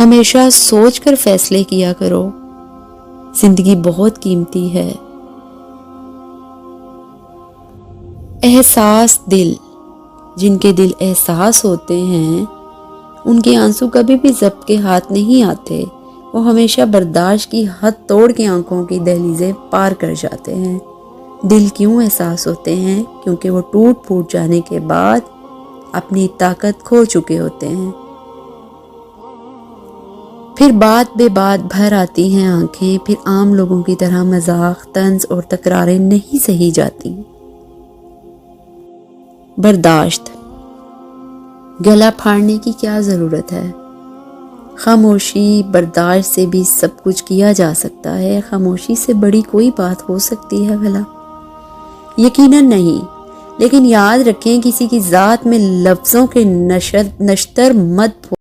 ہمیشہ سوچ کر فیصلے کیا کرو، زندگی بہت قیمتی ہے۔ احساس دل، جن کے دل احساس ہوتے ہیں ان کے آنسو کبھی بھی ضبط کے ہاتھ نہیں آتے، وہ ہمیشہ برداشت کی حد توڑ کے آنکھوں کی دہلیزیں پار کر جاتے ہیں۔ دل کیوں احساس ہوتے ہیں؟ کیونکہ وہ ٹوٹ پھوٹ جانے کے بعد اپنی طاقت کھو چکے ہوتے ہیں۔ پھر بات بے بات بھر آتی ہیں آنکھیں، پھر عام لوگوں کی طرح مذاق، طنز اور تکراریں نہیں سہی جاتی۔ برداشت، گلا پھاڑنے کی کیا ضرورت ہے؟ خاموشی برداشت سے بھی سب کچھ کیا جا سکتا ہے۔ خاموشی سے بڑی کوئی بات ہو سکتی ہے بھلا؟ یقیناً نہیں، لیکن یاد رکھیں کسی کی ذات میں لفظوں کے نشتر مت